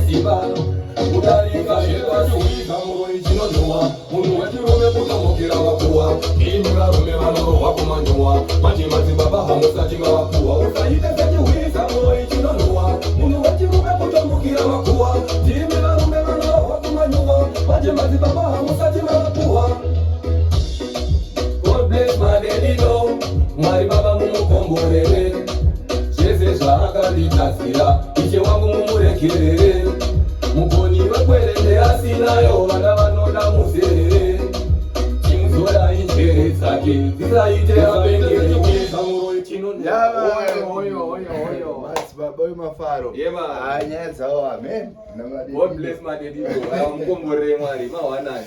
siba udalika shekwajuwika muroi chinonowa munhu wechirume kutomukira vakuwa imi varume vanorohwa kumanyowa machimadzi baba hamusachinga vakuwa usaite sechiwisa muroi chinonowa munhu wechirume kutomukira vakuwa imi varume vanorohwa kumanyowa machimadzi baba hamusachinga vakuwa. God bless my daddy no mwari baba mumukomborere zvese zvaakanditatsira ishe wangu mumurekerere mugoni wekwerende asinayo vana vanoda muzerere chimuzorai njere dzake dzisaite apengereisa muroi baba wemafaro nyaya dzawo amen. God bless my daddy mukomborere mwari mawanani.